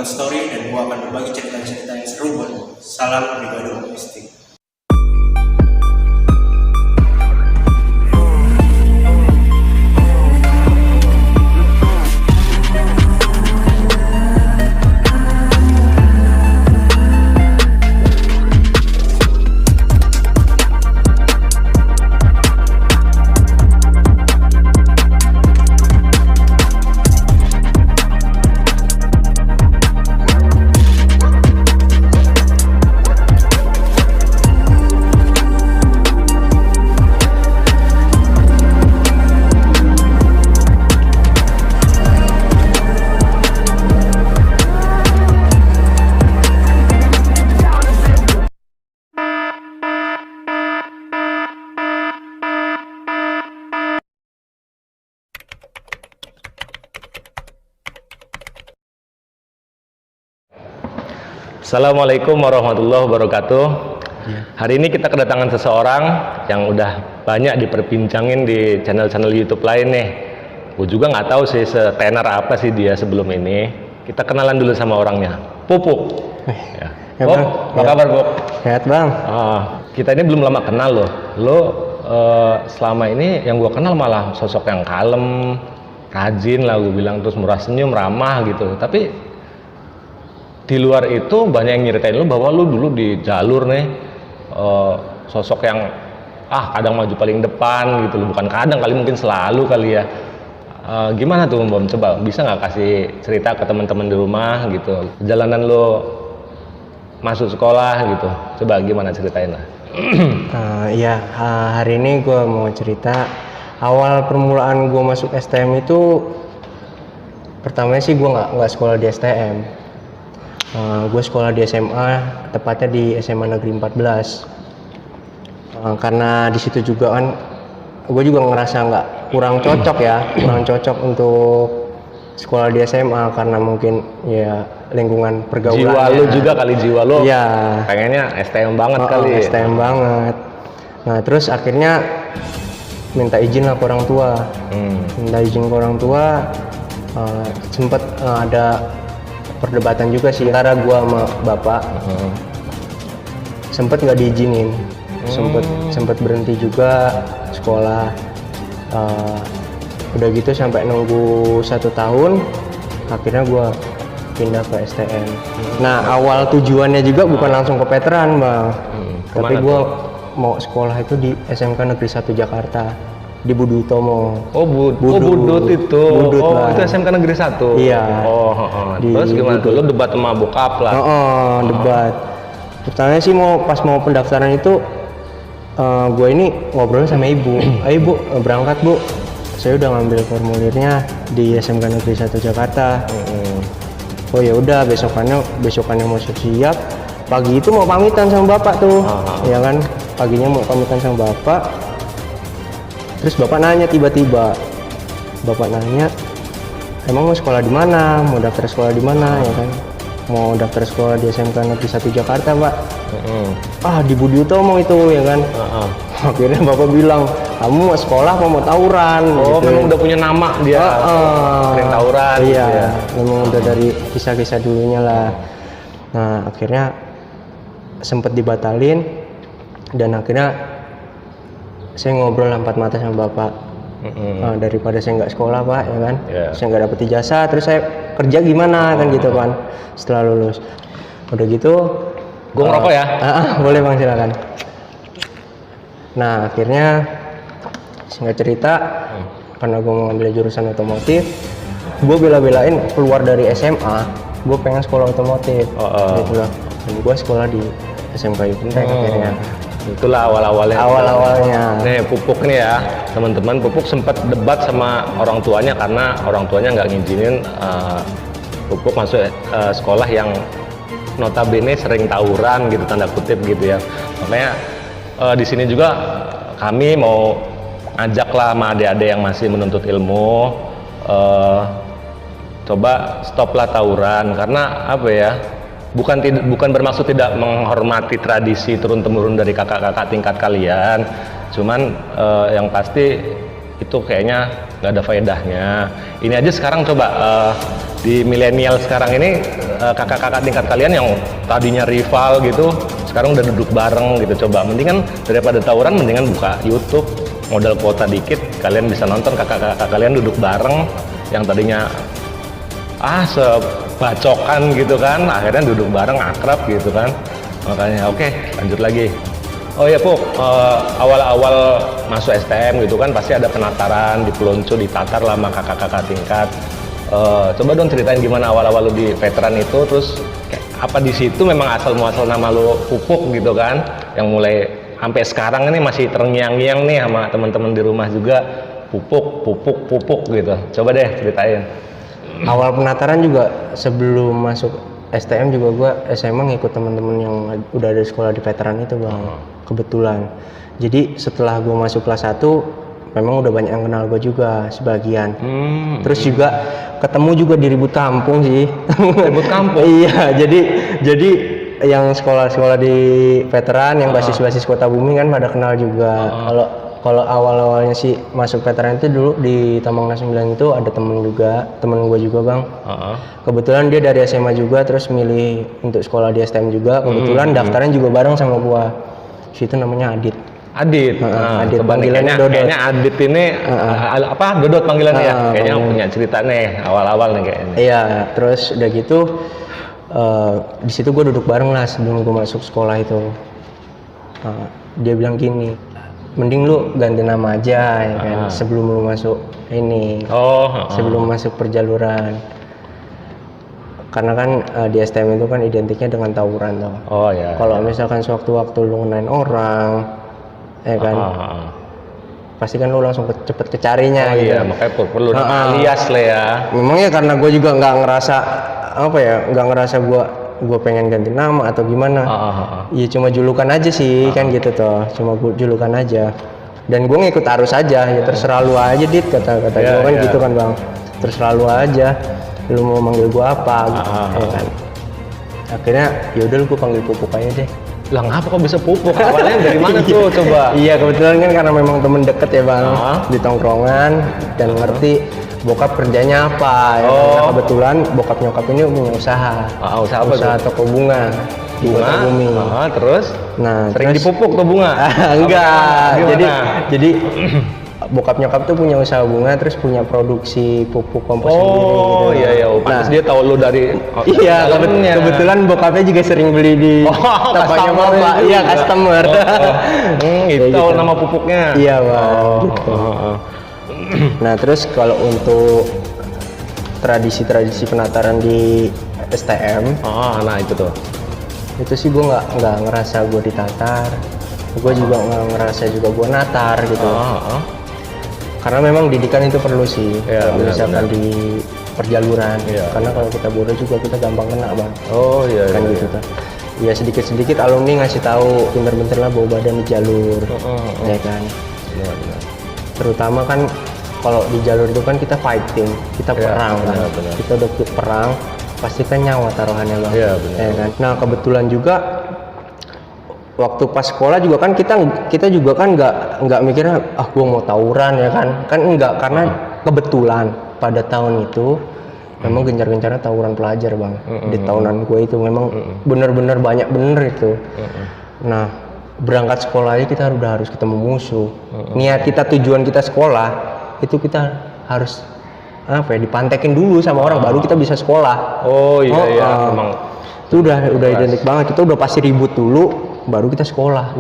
Story dan gue akan berbagi cerita-cerita yang seru buat lo. Salam pribadi optimistik. Assalamualaikum warahmatullahi wabarakatuh. Hari ini kita kedatangan seseorang yang udah banyak diperbincangin di channel-channel YouTube lain nih. Gue juga nggak tahu sih setenar apa sih dia sebelum ini. Kita kenalan dulu sama orangnya. Pupuk. Ya. Bob, apa kabar Bob? Sehat bang. Kita ini belum lama kenal loh. Lo selama ini yang gue kenal malah sosok yang kalem, rajin lah gue bilang, terus murah senyum, ramah gitu. Tapi di luar itu banyak yang nyeritain lu bahwa lu dulu di jalur nih sosok yang kadang maju paling depan gitu loh, bukan kadang kali, mungkin selalu kali ya. Gimana tuh Bom? Coba bisa nggak kasih cerita ke teman-teman di rumah gitu, perjalanan lu masuk sekolah gitu, coba gimana ceritain lah. Hari ini gue mau cerita awal permulaan gue masuk STM itu. Pertamanya sih gue nggak sekolah di STM. Gue sekolah di SMA, tepatnya di SMA Negeri 14. Karena di situ juga kan gue juga ngerasa kurang cocok untuk sekolah di SMA, karena mungkin ya lingkungan pergaulan. Jiwa lu iya, pengennya STM banget kali. STM banget. Nah terus akhirnya minta izin lah ke orang tua. Minta izin ke orang tua, sempet ada perdebatan juga sih antara gua sama bapak. Sempet nggak diizinin, sempet berhenti juga sekolah. Udah gitu sampai nunggu 1 tahun, akhirnya gua pindah ke STM. Nah awal tujuannya juga bukan langsung ke veteran bang, tapi gua mau sekolah itu di SMK Negeri 1 Jakarta, di Budi Utomo. Budut itu. Itu SMK Negeri 1. Iya. Terus gimana tuh? Lo debat sama bokap lah. Debat. Pertanyaan sih pas mau pendaftaran itu, gue ini ngobrol sama ibu. Ayo bu, berangkat bu. Saya udah ngambil formulirnya di SMK Negeri 1 Jakarta. Oh ya udah, besokannya mau siap. Pagi itu mau pamitan sama bapak tuh. Ya kan? Paginya mau pamitan sama bapak. Terus bapak nanya tiba-tiba, emang mau sekolah di mana? Mau daftar sekolah di mana ya kan? Mau daftar sekolah di SMK Negeri 1 Jakarta pak. Di Budi Utomo itu ya kan. Akhirnya bapak bilang, kamu mau sekolah apa mau tawuran? Gitu. Memang udah punya nama dia. Sering tawuran. Iya, gitu ya. memang udah dari kisah-kisah dulunya lah. Nah akhirnya sempet dibatalin, dan akhirnya saya ngobrol 4 mata sama bapak. Daripada saya nggak sekolah pak ya kan, saya nggak dapet ijazah, terus saya kerja gimana kan gitu kan setelah lulus. Udah gitu gue ngerokok ya. Boleh bang, silakan. Nah akhirnya singkat cerita, karena gue mau ambil jurusan otomotif, gue bela-belain keluar dari SMA, gue pengen sekolah otomotif gitu lah. Dan gue sekolah di SMK Yupentek akhirnya. Itulah awal-awalnya. Nih Pupuk nih ya teman-teman, Pupuk sempat debat sama orang tuanya karena orang tuanya nggak ngizinin Pupuk masuk sekolah yang notabene sering tawuran gitu, tanda kutip gitu ya. Makanya di sini juga kami mau ajak lah sama adik-adik yang masih menuntut ilmu, coba stoplah tawuran, karena apa ya, bukan bermaksud tidak menghormati tradisi turun-temurun dari kakak-kakak tingkat kalian, cuman yang pasti itu kayaknya nggak ada faedahnya. Ini aja sekarang coba di milenial sekarang ini kakak-kakak tingkat kalian yang tadinya rival gitu sekarang udah duduk bareng gitu. Coba mendingan daripada tawuran mendingan buka YouTube, modal kuota dikit kalian bisa nonton kakak-kakak kalian duduk bareng yang tadinya sebacokan gitu kan, akhirnya duduk bareng akrab gitu kan. Makanya oke, lanjut lagi. Oh ya Puk, awal-awal masuk STM gitu kan pasti ada penataran, dipelonco, ditatar lah sama kakak-kakak tingkat. Coba dong ceritain gimana awal-awal lu di veteran itu, terus apa di situ memang asal muasal nama lu Pupuk gitu kan, yang mulai sampai sekarang ini masih terngiang-ngiang nih sama teman-teman di rumah juga, Pupuk gitu. Coba deh ceritain. Awal penataran juga sebelum masuk STM juga gue SMA ngikut teman-teman yang udah ada sekolah di veteran itu bang. Kebetulan. Jadi setelah gue masuk kelas 1 memang udah banyak yang kenal gue juga sebagian. Terus juga ketemu juga di ribut kampung sih. Ribut kampung? Iya, jadi yang sekolah-sekolah di veteran yang basis-basis Kota Bumi kan pada kenal juga. Kalau awal-awalnya sih masuk veteran itu dulu di Tambang Nas 9 itu ada temen gue juga bang. Kebetulan dia dari SMA juga, terus milih untuk sekolah di STM juga. Kebetulan daftarnya juga bareng sama gue. Situ namanya Adit. Adit. Adit panggilannya Dodot. Kayaknya Adit ini apa Dodot panggilannya ya? Kayaknya punya cerita nih awal-awal nih kayaknya. Iya, terus udah gitu di situ gue duduk bareng lah sebelum gue masuk sekolah itu. Dia bilang gini, mending lu ganti nama aja ya kan sebelum lu masuk ini. Sebelum masuk perjaluran. Karena kan di STM itu kan identiknya dengan tawuran tuh. Kalau misalkan sewaktu-waktu lu ngenain orang, ya kan, pasti kan lu langsung cepet kecarinya gitu. Iya, makanya perlu nama alias lah ya. Memangnya karena gue juga nggak ngerasa gue pengen ganti nama atau gimana. Iya cuma julukan aja sih kan gitu tuh, cuma julukan aja. Dan gue ngikut arus aja, ya terserah lu aja Dit kata gue kan gitu kan bang. Terserah lu aja. Lu mau manggil gua apa gitu, ya kan. Akhirnya yaudah lu gua panggil Pupuk aja deh. Lah ngapa kok bisa Pupuk? Awalnya dari mana tuh coba? Iya kebetulan kan karena memang temen deket ya bang, di tongkrongan dan ngerti bokap kerjanya apa ya kan? Nah, kebetulan bokap nyokap ini punya usaha. Usaha toko bunga di Kota Bumi. Terus? Nah, sering dipupuk tuh bunga? Enggak. Jadi bokap nyokap tuh punya usaha bunga, terus punya produksi pupuk kompos sendiri gitu. Iya. Pantes dia tahu lu dari iya, kebetulan bokapnya juga sering beli di tempatnya bapak. Iya, customer. Itu tahu nama pupuknya. Iya, Bang. Gitu. Nah, terus kalau untuk tradisi-tradisi penataran di STM, nah itu tuh. Itu sih gue nggak ngerasa gue ditatar. Gue juga nggak ngerasa juga gue natar gitu. Karena memang didikan itu perlu sih, misalkan di perjaluran. Karena kalau kita bodoh juga kita gampang kena bang. Kan gitu tuh. Ya sedikit-sedikit alumni ngasih tahu pinter-pinter lah bawa badan di jalur, ya kan. Terutama kan kalau di jalur itu kan kita fighting, kita perang kan. Kita udah perang, pasti kan nyawa taruhannya bang. Ya kan. Nah kebetulan juga waktu pas sekolah juga kan kita juga kan nggak mikirnya gue mau tawuran ya kan enggak, karena kebetulan pada tahun itu memang gencar-gencarnya tawuran pelajar bang. Di tahunan gue itu memang bener-bener banyak itu. Nah berangkat sekolah aja kita udah harus ketemu musuh. Niat kita, tujuan kita sekolah itu kita harus dipantekin dulu sama orang baru kita bisa sekolah. Memang itu udah identik banget. Kita udah pasti ribut dulu baru kita sekolah.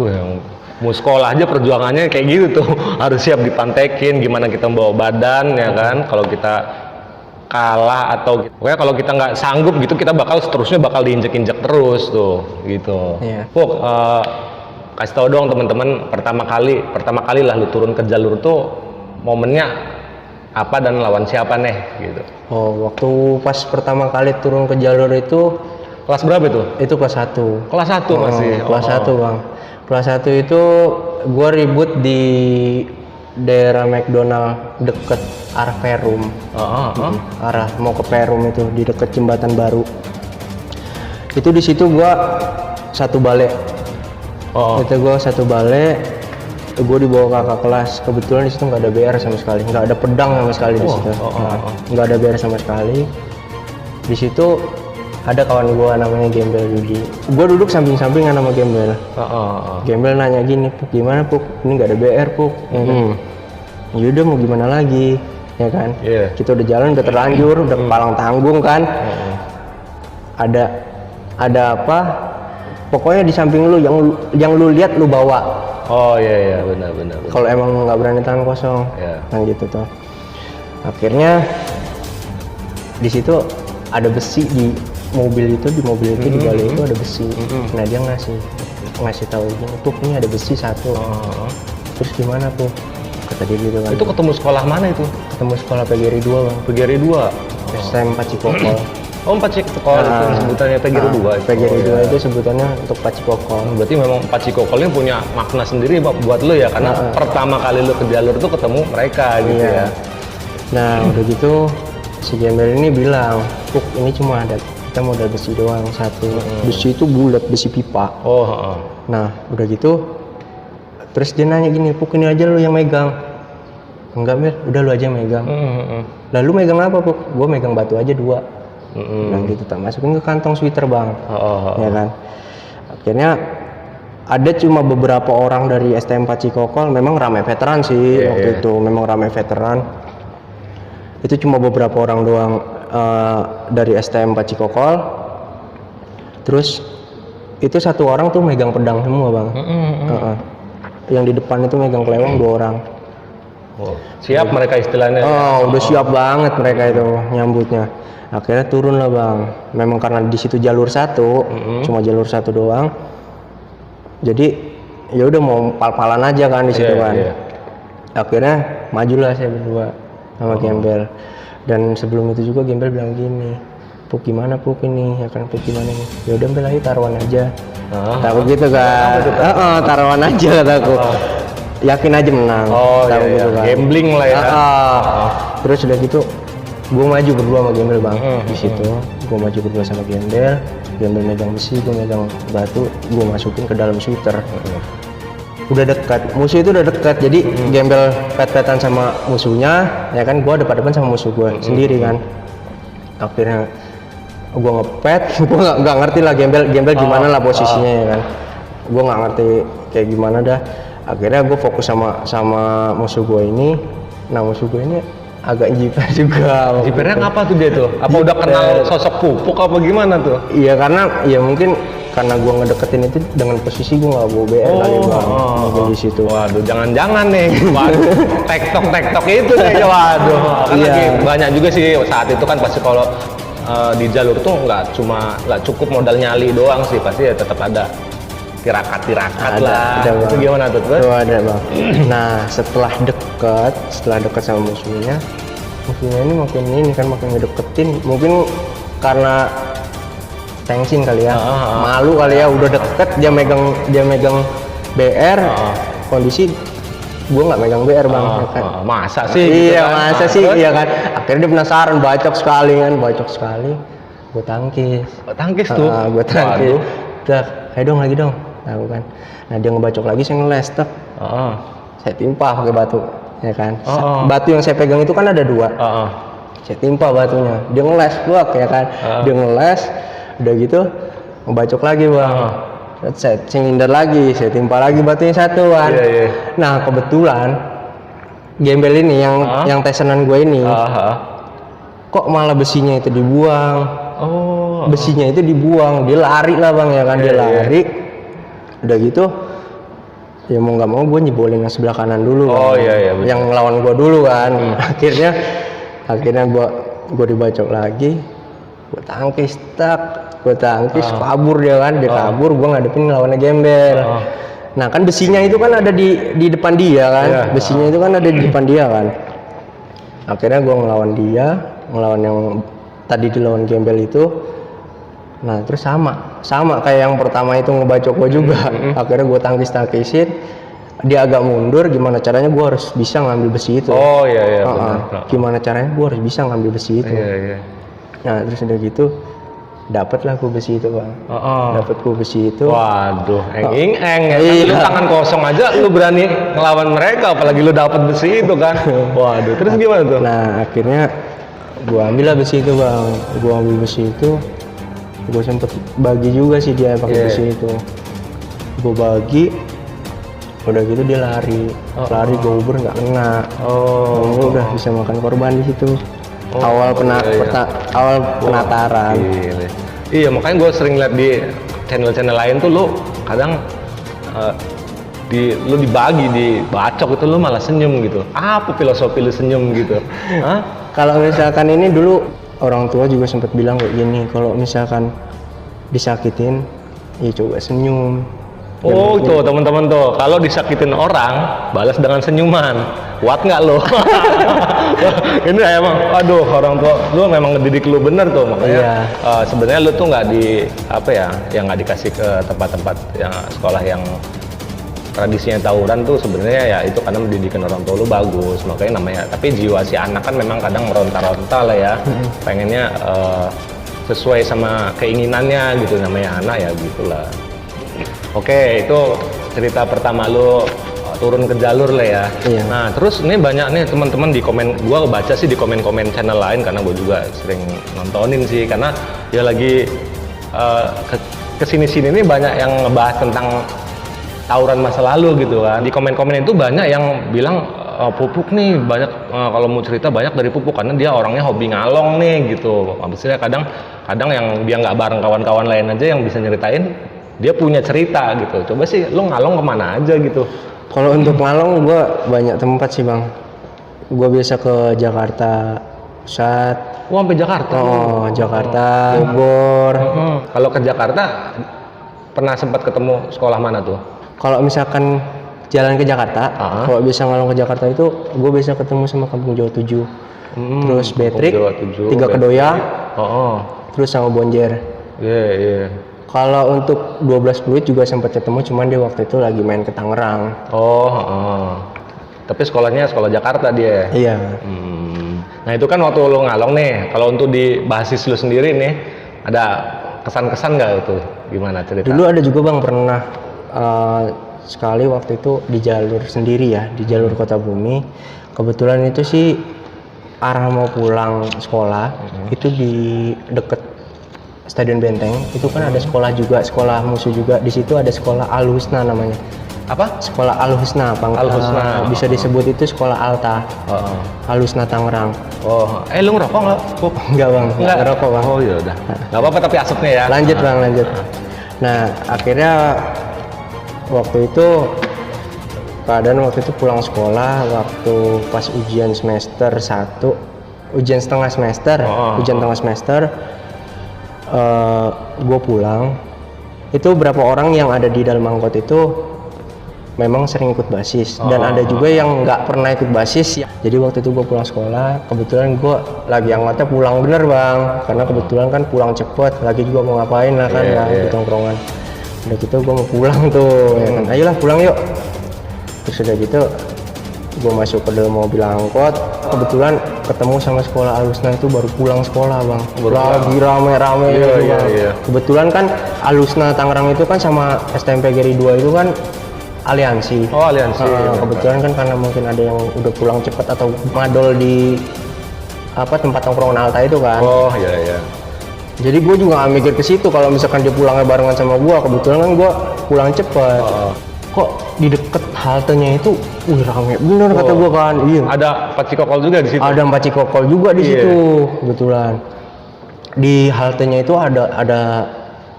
Mau sekolah aja perjuangannya kayak gitu tuh. Harus siap dipantekin gimana kita bawa badan ya kan. Kalau kita kalah atau kalau kita nggak sanggup gitu, kita seterusnya bakal diinjek-injek terus tuh gitu. Puk, kasih tahu dong teman-teman, pertama kali lah lu turun ke jalur tuh momennya apa dan lawan siapa nih gitu. Waktu pas pertama kali turun ke jalur itu kelas berapa itu? Itu kelas 1. Kelas 1 masih? Kelas 1 bang. Kelas 1 itu gue ribut di daerah McDonald deket arah Perum. Arah mau ke Perum itu di deket Jembatan Baru. Itu di situ gue satu balik. Itu gue satu balik. Gue dibawa kakak kelas. Kebetulan di situ nggak ada BR sama sekali, nggak ada pedang sama sekali di situ. Nggak ada BR sama sekali. Di situ ada kawan gue namanya Gembel Yudi. Gue duduk samping-sampingan sama Gembel. Gembel nanya gini, Puk gimana Puk? Ini nggak ada BR Puk. Ya kan? Yaudah mau gimana lagi, ya kan? Kita udah jalan, udah terlanjur, udah palang tanggung kan. Ada apa? Pokoknya di samping lu yang lu lihat lu bawa. Oh iya benar. Kalau emang nggak berani tangan kosong, kan gitu tuh. Akhirnya di situ ada besi di mobil itu, di balik itu ada besi. Nah dia ngasih tahu gini, Puk ini ada besi satu. Terus gimana Puk? Kata dia gitu kan. Itu ketemu sekolah mana itu? Ketemu sekolah PGRI 2 bang. PGRI 2. STM Pacikokol. Oh, Pacikokol itu sebutannya PGRI 2. PGRI 2 itu sebutannya untuk Pacikokol. Berarti memang Pacikokol ini punya makna sendiri buat lo ya, karena pertama kali lo ke jalur itu ketemu mereka gitu ya. Nah udah gitu si Gembel ini bilang, Puk ini cuma ada kita modal besi doang satu. Besi itu bulat, besi pipa. Nah udah gitu terus dia nanya gini, Puk ini aja lu yang megang. Enggak Mel, udah lu aja yang megang. Lalu megang apa Puk? Gue megang batu aja 2. Dan gitu tak masukin ke kantong sweater bang. Ya kan. Akhirnya ada cuma beberapa orang dari STM Pacikokol, memang ramai veteran sih waktu itu, memang ramai veteran. Itu cuma beberapa orang doang dari STM Pacikokol. Terus itu satu orang tuh megang pedang semua bang. Yang di depan itu megang kelewang 2 orang. Siap mereka istilahnya. Udah siap banget mereka itu nyambutnya. Akhirnya turun lah bang. Memang karena di situ jalur 1, cuma jalur 1 doang. Jadi ya udah mau pal-palan aja kan di situ kan. Akhirnya majulah saya berdua sama Gembel. Dan sebelum itu juga Gembel bilang gini, Puk gimana Puk ini? Ya kan Puk gimana nih? Ya udah Bel aja taruhan aja. Takut gitu kan. Taruhan aja kataku. Yakin aja menang. Gitu kan. Gambling lah ya. Terus udah gitu gue maju berdua sama Gembel bang. Di situ gue maju berdua sama Gembel megang besi, gue megang batu, gue masukin ke dalam shooter. Udah dekat, musuh itu udah dekat, jadi Gembel pet-petan sama musuhnya, ya kan, gue depan-depan sama musuh gue sendiri kan. Akhirnya gue ngepet, gue nggak ngerti lah Gembel gimana lah posisinya ya kan. Gue nggak ngerti kayak gimana dah. Akhirnya gue fokus sama musuh gue ini. Nah musuh gue ini agak jiper juga. Jipernya ngapa tuh dia tuh? Apa udah kenal sosok Pupuk apa gimana tuh? Iya karena ya mungkin karena gue ngedeketin itu dengan posisi gue nggak bawa BR kali bang. Di situ. Waduh, jangan-jangan nih. Waduh, tektok itu nih. Waduh. Karena banyak juga sih saat itu kan pasti kalau di jalur tuh nggak cukup modal nyali doang sih, pasti ya tetap ada tirakat lah. Itu gimana tuh? Itu ada bang. Nah setelah dekat sama musuhnya ini makin ngedeketin, mungkin karena tensin kali ya, malu kali ya, udah deket dia megang BR, kondisi gue nggak megang BR bang. Ya kan? Masa sih? Iya gitu kan? Masa sih, iya kan. Akhirnya dia penasaran, bacok sekali, gue tangkis tuh. Gue tangkis. Udah, ayo dong lagi dong. Tahu kan. Nah dia ngebacok lagi, saya ngeles tek. Saya timpa pakai batu, ya kan. Batu yang saya pegang itu kan ada 2. Saya timpa batunya. Dia ngeles, ya kan. Dia ngeles, udah gitu ngebacok lagi bang. Saya ngindar lagi, saya timpa lagi batunya 1 kan. Nah kebetulan Gembel ini yang tesenan gue ini, kok malah besinya itu dibuang. Besinya itu dibuang, dia lari lah bang ya kan, dia lari. Udah gitu ya mau nggak mau gue nyebolin yang sebelah kanan dulu kan. Yang ngelawan gue dulu kan. akhirnya gue dibacok lagi, gue tangkis kabur dia kan, dia kabur, gue ngadepin lawannya Gembel. Nah kan besinya itu kan ada di depan dia kan, besinya itu kan ada di depan dia kan. Akhirnya gue ngelawan yang tadi dilawan Gembel itu. Nah terus sama kayak yang pertama itu ngebacok gue juga. Akhirnya gue tangkisin, dia agak mundur, gimana caranya gue harus bisa ngambil besi itu. Benar. Gimana caranya gue harus bisa ngambil besi itu. Nah terus udah gitu dapatlah gue besi itu bang. Dapat gue besi itu. Waduh, eng ya. Lu tangan kosong aja lu berani ngelawan mereka, apalagi lu dapat besi itu kan. Waduh, terus gimana tuh? Nah akhirnya gue ambil lah besi itu bang, gue ambil besi itu, gue sempet bagi juga sih dia pakai Iya. besi itu, gue bagi, udah gitu dia lari, gue uber nggak kena, gue udah bisa makan korban di situ. Awal awal penataran. Gile. Iya, makanya gue sering lihat di channel-channel lain tuh lu kadang lu dibagi, dibacok itu lu malah senyum gitu. Apa filosofi lu senyum gitu? Hah? Kalau misalkan ini dulu orang tua juga sempat bilang kayak gini, kalau misalkan disakitin, ya coba senyum. Oh tuh teman-teman tuh, kalau disakitin orang balas dengan senyuman, kuat nggak lo? Ini emang, aduh orang tua, lu memang ngedidik lu bener tuh, makanya sebenarnya lu tuh nggak yang nggak dikasih ke tempat-tempat yang sekolah yang tradisinya tawuran tuh sebenarnya ya itu karena pendidikan orang tua lu bagus, makanya namanya. Tapi jiwa si anak kan memang kadang meronta-ronta lah ya, pengennya sesuai sama keinginannya gitu, namanya anak ya gitulah. Oke, itu cerita pertama lu turun ke jalur lah ya. Iya. Nah, terus ini banyak nih teman-teman di komen, gua baca sih di komen-komen channel lain karena gua juga sering nontonin sih, karena ya lagi kesini-sini nih banyak yang ngebahas tentang tawuran masa lalu gitu kan. Di komen-komen itu banyak yang bilang Pupuk nih banyak kalau mau cerita banyak dari Pupuk karena dia orangnya hobi ngalong nih gitu. Maksudnya kadang yang dia nggak bareng kawan-kawan lain aja yang bisa nyeritain, dia punya cerita gitu. Coba sih lu ngalong kemana aja gitu? Kalau untuk ngalong gue banyak tempat sih bang. Gue biasa ke Jakarta Pusat. Wah, sampai Jakarta. Oh, Jakarta, Bogor. Kalau ke Jakarta pernah sempat ketemu sekolah mana tuh? Kalau misalkan jalan ke Jakarta, kalau bisa ngalong ke Jakarta itu gue bisa ketemu sama Kampung Jawa 7. Terus Betrik, Tiga Kedoya, terus sama Bonjer. Iya. Kalau untuk 12 Pluit juga sempat ketemu, cuman dia waktu itu lagi main ke Tangerang. Tapi sekolahnya sekolah Jakarta dia. Iya. Nah itu kan waktu lu ngalong nih. Kalau untuk di basis lu sendiri nih, ada kesan-kesan nggak itu? Gimana cerita? Dulu ada juga bang pernah sekali waktu itu di jalur sendiri ya, di jalur Kota Bumi. Kebetulan itu sih arah mau pulang sekolah itu di deket Stadion Benteng itu kan ada sekolah juga, sekolah musuh juga. Di situ ada sekolah Al Husna namanya. Apa? Sekolah Al Husna, Al Husna. Bisa disebut itu sekolah Alta. Al Husna Tangerang. Lu ngerokok nggak? Enggak bang, enggak ngerokok bang. Oh iya udah. Nggak apa-apa tapi asapnya ya. Lanjut bang, lanjut. Nah akhirnya waktu itu keadaan waktu itu pulang sekolah waktu pas ujian semester 1, ujian setengah semester, ujian tengah semester. Gue pulang itu berapa orang yang ada di dalam angkot itu memang sering ikut basis dan ada juga yang nggak pernah ikut basis. Jadi waktu itu gue pulang sekolah, kebetulan gue lagi angkotnya pulang bener bang, karena kebetulan kan pulang cepet, lagi juga mau ngapain lah kan di tongkrongan. Udah gitu gue mau pulang tuh, ya kan, ayolah pulang yuk. Terus udah gitu gue masuk ke dalam mobil angkot, kebetulan ketemu sama sekolah Al Husna itu baru pulang sekolah bang, lagi rame-rame gitu bang. Kebetulan kan Al Husna Tangerang itu kan sama STMP Geri 2 itu kan aliansi. Kebetulan kan karena mungkin ada yang udah pulang cepat atau madol di tempat tongkrongan Alta itu kan. Jadi gue juga gak mikir ke situ kalau misalkan dia pulangnya barengan sama gue. Kebetulan kan gue pulang cepet. Kok di deket haltenya itu, rame bener kata gue kan. Iya. Ada pacikokol juga di situ. Ada pacikokol juga di situ, kebetulan. Di haltenya itu ada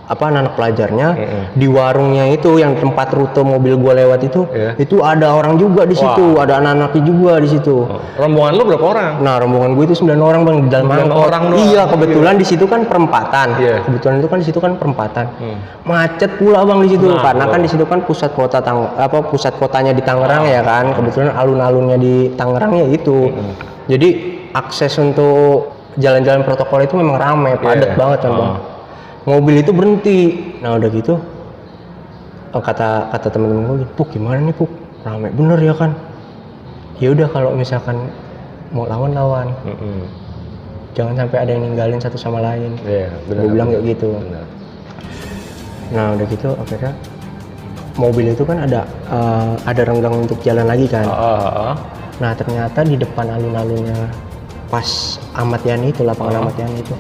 anak pelajarnya. Di warungnya itu yang tempat rute mobil gue lewat itu ada orang juga di situ. Ada anak-anaknya juga di situ. Rombongan lu berapa orang? Nah rombongan gue itu 9 orang bang di dalam angkot. Iya kebetulan di situ kan perempatan. Kebetulan itu kan di situ kan perempatan. Macet pula bang di situ karena kan di situ kan pusat kota pusat kotanya di Tangerang ya kan. Kebetulan alun-alunnya di Tangerang ya itu. Jadi akses untuk jalan-jalan protokol itu memang ramai, padat banget kan bang. Mobil itu berhenti. Nah udah gitu kata teman-teman gue, Puk gimana nih Puk, ramai bener ya kan. Ya udah kalau misalkan mau lawan, jangan sampai ada yang ninggalin satu sama lain. Gue bilang kayak gitu. Nah udah gitu akhirnya mobil itu kan ada renggang untuk jalan lagi kan. Nah ternyata di depan alun-alunnya pas Ahmad Yani itu, lapangan Ahmad Yani itu.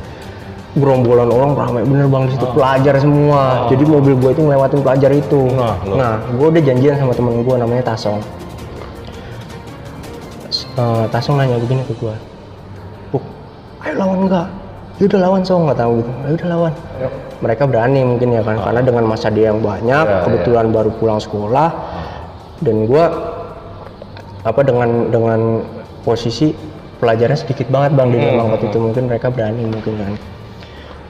Gerombolan orang ramai bener bang di situ, pelajar semua. Jadi mobil gue itu ngelewatin pelajar itu. Nah, gue udah janjian sama temen gue namanya Tasong. Tasong nanya begini ke gue, Puk, ayo lawan nggak? Ya udah lawan Song, nggak tahu gitu. Ayo udah lawan. Mereka berani mungkin ya kan, karena dengan masa dia yang banyak, kebetulan baru pulang sekolah, dan gue dengan posisi pelajarnya sedikit banget bang di dalam angkot itu, mungkin mereka berani mungkin kan.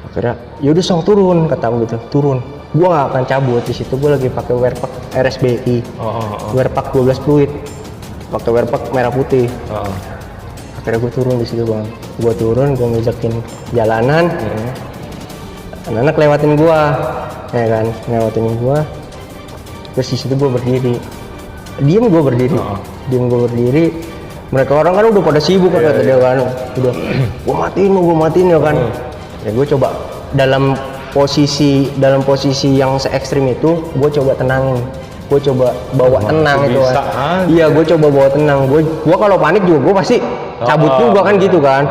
Akhirnya yaudah Song turun, kata gue gitu, turun. Gue gak akan cabut. Di situ gue lagi pakai wearpack RSBI, wearpack 12 fluid, pakai wearpack merah putih. Akhirnya gue turun di situ bang. Gue turun, gue ngejakin jalanan. Anak-anak lewatin gue, ya kan, lewatin gue. Terus di situ gue berdiri, diem gue berdiri. Mereka orang kan udah pada sibuk kata dia kan, udah gue matiin ya kan. Ya gue coba dalam posisi yang se ekstrim itu, gue coba tenangin, gue coba bawa tenang itu kan. Iya, gue coba bawa tenang. Gue kalau panik juga gue pasti cabut juga kan gitu kan.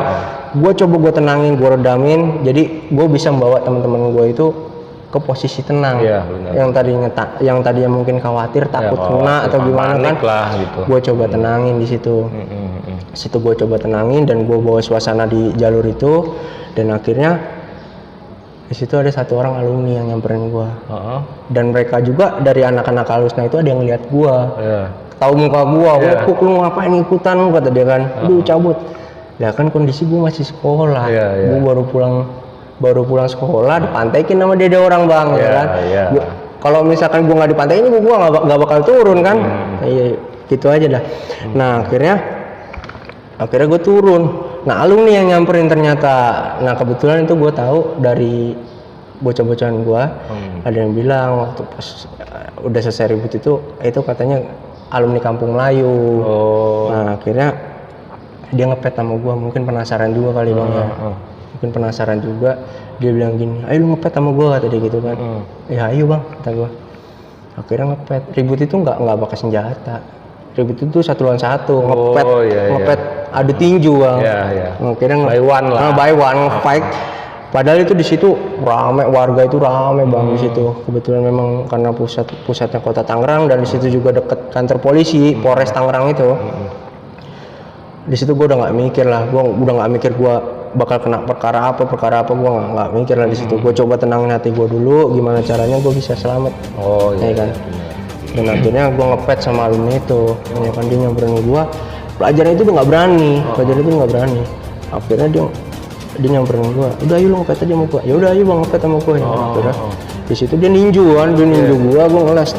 Gue coba gue tenangin, gue redamin, jadi gue bisa membawa teman-teman gue itu ke posisi tenang. Yang tadinya mungkin khawatir, takut kena atau gimana kan, gitu. Gue coba tenangin di situ. Situ gue coba tenangin dan gue bawa suasana di jalur itu, dan akhirnya di situ ada satu orang alumni yang nyamperin gue. Dan mereka juga dari anak-anak Alusna itu ada yang lihat gue, tahu muka gue. Puk, lu ngapain ikutan, kata dia kan. Aduh cabut. Ya kan kondisi gue masih sekolah, gue baru pulang sekolah, dipantaikin sama dia orang bang, ya kan. Kalau misalkan gue nggak dipantaikin, gue nggak bakal turun kan. Iya, gitu aja dah. Nah akhirnya gue turun. Nah alumni yang nyamperin ternyata. Nah kebetulan itu gue tahu dari bocah-bocahan gue, ada yang bilang waktu pas udah selesai ribut itu katanya alumni Kampung Melayu. Nah akhirnya dia ngepet sama gue, mungkin penasaran juga kali bang ya. Mungkin penasaran juga, dia bilang gini, ayo lu ngepet sama gue, kata dia gitu kan. Ya ayo bang, kata gue. Akhirnya ngepet. Ribut itu nggak pakai senjata. Ribut itu 1 lawan 1, ngepet adu tinju bang. Akhirnya by one fight. Padahal itu di situ ramai, warga itu ramai bang di situ. Kebetulan memang karena pusatnya kota Tangerang, dan di situ juga deket kantor polisi Polres Tangerang itu. Di situ gue udah nggak mikir lah, gue bakal kena perkara apa, gue nggak mikir lah di situ. Gue coba tenangin hati gue dulu, gimana caranya gue bisa selamat. Kan. Dan akhirnya gue ngepet sama alumni itu, ya kan, dia nyamperin gue. Pelajaran itu udah nggak berani, Akhirnya dia nyamperin gue, udah ayo lu ngepet aja sama gue. Ya udah ayo bang ngepet sama gue. Akhirnya di situ dia ninju kan, gue ngeles.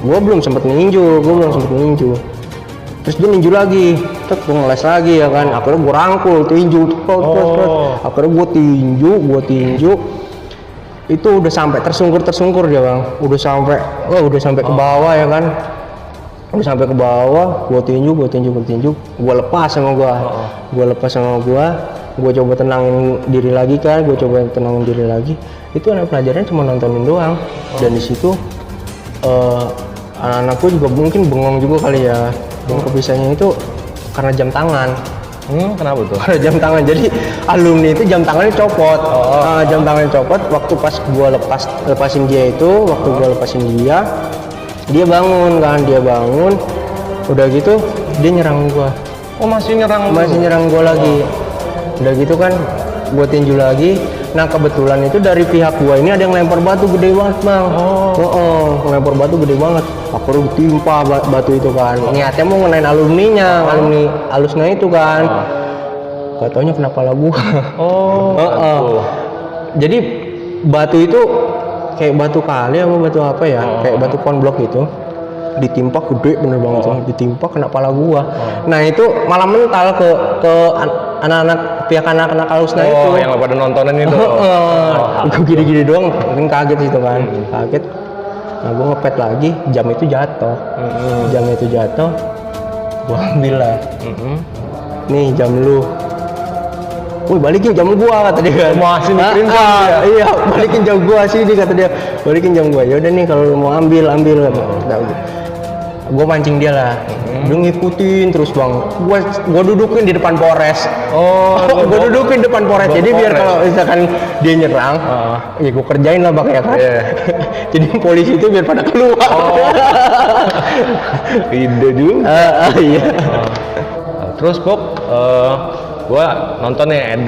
Gue belum sempet ninju. Terus dia ninju lagi, terus gue ngeles lagi ya kan. Akhirnya gue rangkul, tinju, akhirnya gue tinju. Itu udah sampai tersungkur dia bang, udah sampai ke bawah ya kan. Udah sampai ke bawah, gue tinju, gue lepas sama gue coba tenangin diri lagi kan, Itu anak pelajarannya cuma nontonin doang. Dan di situ anak-anakku juga mungkin bengong juga kali ya. Yang kebisaannya itu karena jam tangan. Kenapa tuh? Karena jam tangan, jadi alumni itu jam tangannya copot. Jam tangannya copot waktu pas gue lepasin dia itu, dia bangun kan, udah gitu dia nyerang gue. Masih nyerang gue lagi. Udah gitu kan gue tinju lagi. Nah kebetulan itu dari pihak gue ini ada yang lempar batu gede banget bang. Lempar batu gede banget. Aku udah timpa batu itu kan. Niatnya mau ngenain alumni Alusna itu kan. Gak taunya kenapa lah gua. Jadi batu itu kayak batu kali apa batu apa ya? Kayak batu konblok gitu. Ditimpa gede bener banget, ditimpa kena pala gua. Nah itu malah mental ke anak-anak pihak anak-anak Alusna itu. Yang pada nontonin itu. Gue gini-gini doang, mungkin kaget gitu kan, kaget. Nah gue ngepet lagi, jam itu jatuh. Gue ambil lah. Nih jam lu. Wih balikin jam gua, kata dia kan. Masih mikirin jam ya? Iya, balikin jam gua sih, kata dia. Balikin jam gua. Ya udah nih kalau lu mau ambil kata. gue mancing dia lah. Dia ngikutin terus bang, gue dudukin di depan Polres. Gue dudukin depan Polres. Jadi biar kalau misalkan dia nyerang, ya gue kerjain lah bang ya kan. Jadi polisi itu biar pada keluar. Ide juga. Iya. Terus Bob, gua nonton nih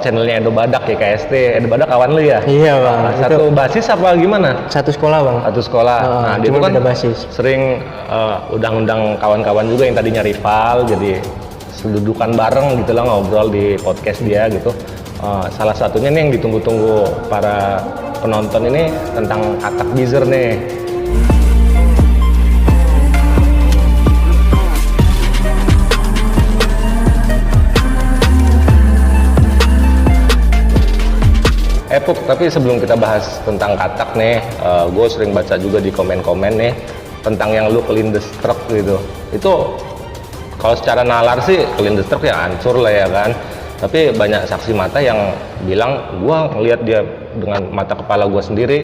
channelnya Edo Badak ya, KST. Edo Badak kawan lu ya? Iya bang. Satu basis apa gimana? Satu sekolah bang. Satu sekolah. Nah dia tuh kan basis. sering undang-undang kawan-kawan juga yang tadinya rival, jadi sedudukan bareng gitu lah, ngobrol di podcast dia gitu. Salah satunya nih yang ditunggu-tunggu para penonton ini tentang katak bizer nih. Puk, tapi sebelum kita bahas tentang katak nih, gue sering baca juga di komen-komen nih tentang yang lu kelindes truk gitu. Itu kalau secara nalar sih kelindes truk ya hancur lah ya kan. Tapi banyak saksi mata yang bilang gue ngelihat dia dengan mata kepala gue sendiri